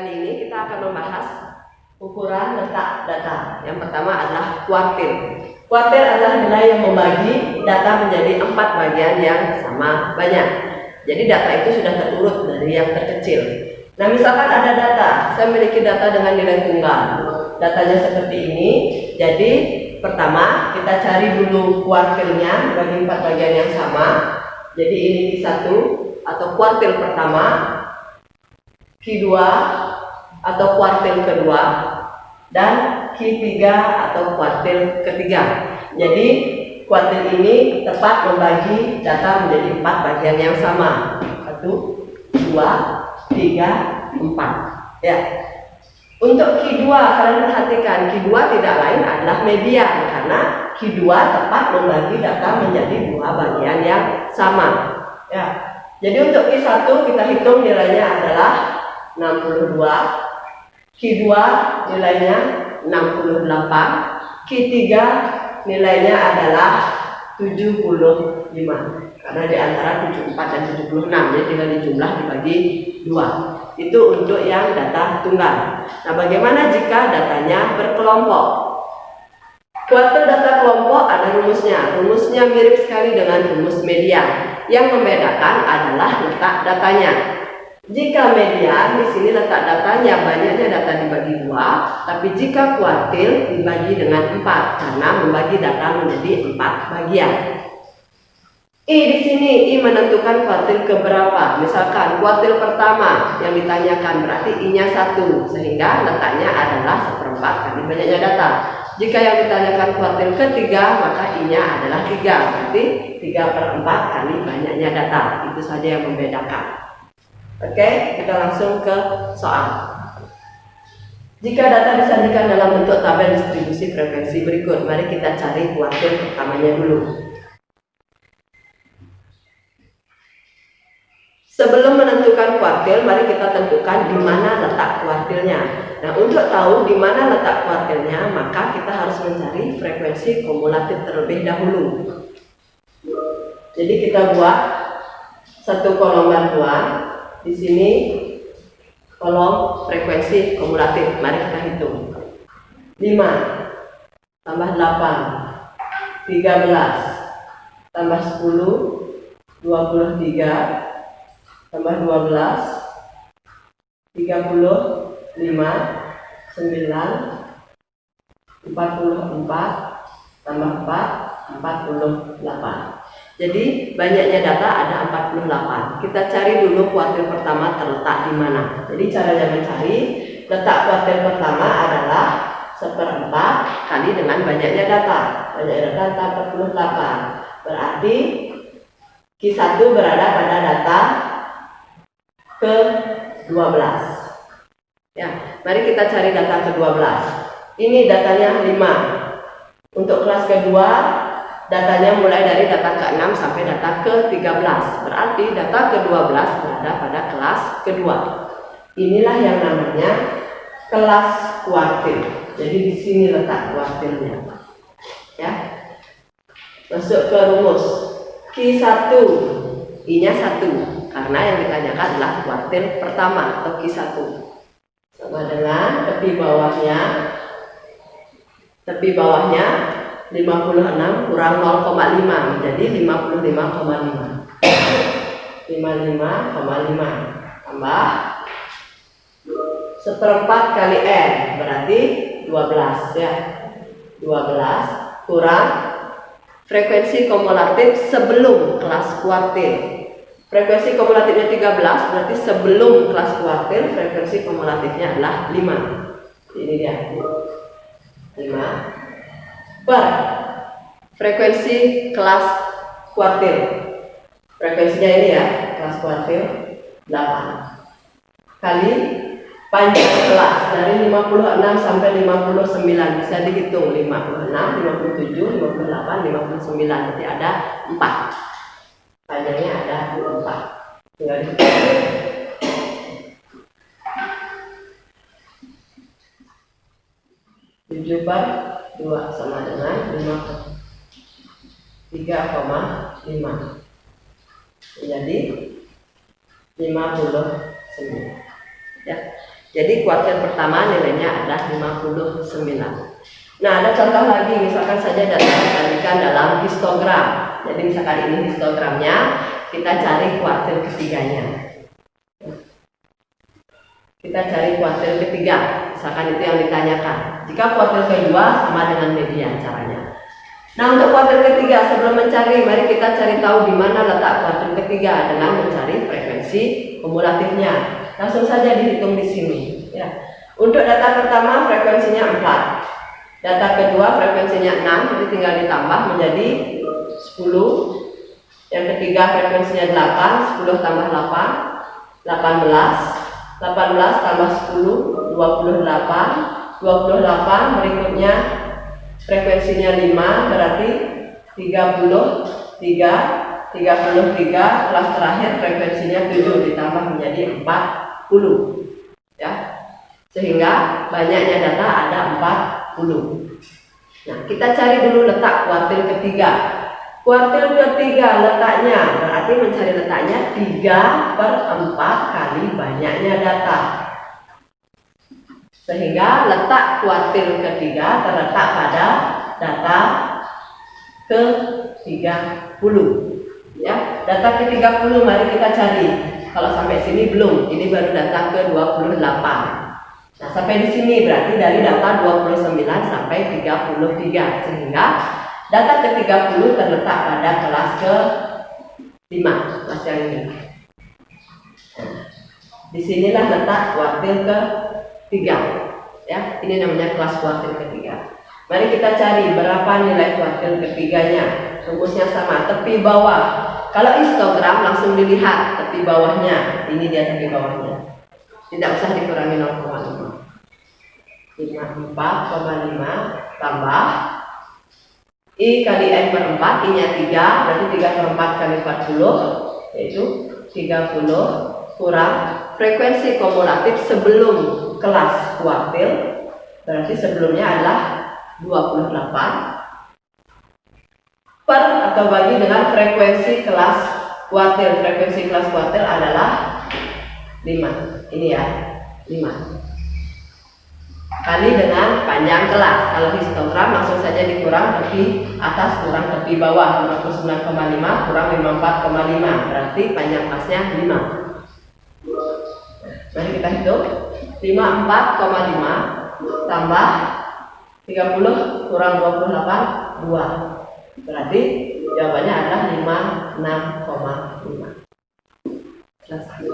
Kali ini kita akan membahas ukuran letak data. Yang pertama adalah kuartil. Kuartil adalah nilai yang membagi data menjadi 4 bagian yang sama banyak. Jadi data itu sudah terurut dari yang terkecil. Nah, misalkan ada data, saya memiliki data dengan nilai tunggal. Datanya seperti ini. Jadi pertama kita cari dulu kuartilnya bagi 4 bagian yang sama. Jadi ini Q1 atau kuartil pertama, Q2 atau kuartil kedua, dan Q3 atau kuartil ketiga. Jadi kuartil ini tepat membagi data menjadi 4 bagian yang sama. 1, 2, 3, 4. Ya. Untuk Q2 kalian perhatikan, Q2 tidak lain adalah median karena Q2 tepat membagi data menjadi 2 bagian yang sama. Ya. Jadi untuk Q1 kita hitung nilainya adalah 62, Q2 nilainya 68, Q3 nilainya adalah 75. Karena di antara 74 dan 76, jadi tinggal dijumlah dibagi 2. Itu untuk yang data tunggal. Nah, bagaimana jika datanya berkelompok? Kuartil data kelompok ada rumusnya. Rumusnya mirip sekali dengan rumus median. Yang membedakan adalah letak datanya. Jika median, di sini letak datanya banyaknya data dibagi 2, tapi jika kuartil dibagi dengan 4 karena membagi data menjadi 4 bagian. I di sini I menentukan kuartil keberapa. Misalkan kuartil pertama yang ditanyakan berarti I-nya 1, sehingga letaknya adalah 1/4 kali banyaknya data. Jika yang ditanyakan kuartil ketiga, maka I-nya adalah 3, berarti 3/4 kali banyaknya data. Itu saja yang membedakan. Oke, kita langsung ke soal. Jika data disajikan dalam bentuk tabel distribusi frekuensi berikut, mari kita cari kuartil pertamanya dulu. Sebelum menentukan kuartil, mari kita tentukan di mana letak kuartilnya. Nah, untuk tahu di mana letak kuartilnya, maka kita harus mencari frekuensi kumulatif terlebih dahulu. Jadi kita buat satu kolom bantuan. Di sini kolom frekuensi kumulatif. Mari kita hitung. 5 tambah 8, 13 tambah 10, 23 tambah 12, 35, 9, 44 tambah 4, 48. Jadi banyaknya data ada 48. Kita cari dulu kuartil pertama terletak di mana. Jadi caranya mencari letak kuartil pertama adalah 1/4 kali dengan banyaknya data. Banyaknya data 48. Berarti Q1 berada pada data ke-12. Ya, mari kita cari data ke-12. Ini datanya 5. Untuk kelas kedua, datanya mulai dari data ke-6 sampai data ke-13. Berarti data ke-12 berada pada kelas kedua. Inilah yang namanya kelas kuartil. Jadi di sini letak kuartilnya. Ya. Masuk ke rumus. Q1, I-nya 1. Karena yang ditanyakan adalah kuartil pertama atau Q1. Sama dengan tepi bawahnya 56 kurang 0,5 menjadi 55,5. 55,5 tambah 1/4 kali N berarti 12 ya. 12 kurang frekuensi kumulatif sebelum kelas kuartil. Frekuensi kumulatifnya 13, berarti sebelum kelas kuartil frekuensi kumulatifnya adalah 5. Ini dia. 5 per frekuensi kelas kuartil. Frekuensinya ini ya, kelas kuartil 8 kali panjang kelas dari 56 sampai 59 bisa dihitung 56, 57, 58, 59, berarti ada 4. Panjangnya ada 4. Tinggal dihitung. 7/2 sama dengan 3,5. Jadi 59. Ya. Jadi kuartil pertama nilainya adalah 59. Nah, ada contoh lagi, misalkan saja data dikalikan dalam histogram. Jadi misalkan ini histogramnya, kita cari kuartil ketiganya. Kita cari kuartil ketiga, misalkan itu yang ditanyakan. Jika kuartil kedua sama dengan median caranya. Nah, untuk kuartil ketiga, sebelum mencari, mari kita cari tahu di mana letak kuartil ketiga dengan mencari frekuensi kumulatifnya. Langsung saja dihitung di sini. Ya. Untuk data pertama frekuensinya 4, data kedua frekuensinya 6, jadi tinggal ditambah menjadi 10. Yang ketiga frekuensinya 8, 10 tambah 8, 18. 18 tambah 10, 28. 28 berikutnya frekuensinya 5, berarti 33. 33, kelas terakhir frekuensinya 7 ditambah menjadi 40. Ya. Sehingga banyaknya data ada 40. Nah, kita cari dulu letak kuartil ketiga. Kuartil ketiga letaknya berarti mencari letaknya 3/4 kali banyaknya data. Sehingga letak kuartil ketiga terletak pada data ke-30. Ya, data ke-30 mari kita cari. Kalau sampai sini belum, ini baru data ke-28. Nah, sampai di sini berarti dari data 29 sampai 33. Sehingga data ke-30 terletak pada kelas ke-5, kelas yang ini. Disinilah letak kuartil ke-3. Ya, ini namanya kelas kuartil ke-3. Mari kita cari berapa nilai kuartil ketiganya. Rumusnya sama, tepi bawah. Kalau histogram langsung dilihat tepi bawahnya. Ini dia tepi bawahnya. Tidak usah dikurangi 0,5. 54,5 tambah I kali N per 4, I nya 3, berarti 3/4 kali 40, yaitu 30 kurang frekuensi kumulatif sebelum kelas kuartil, berarti sebelumnya adalah 28 per atau bagi dengan frekuensi kelas kuartil. Frekuensi kelas kuartil adalah 5, ini ya, 5 kali dengan panjang kelas. Kalau histogram langsung saja dikurang tepi atas kurang tepi bawah, 59,5 kurang 54,5, berarti panjang kelasnya 5. Mari kita hitung. 54,5 tambah 30 kurang 28, 2. Berarti jawabannya adalah 56,5. Selesai.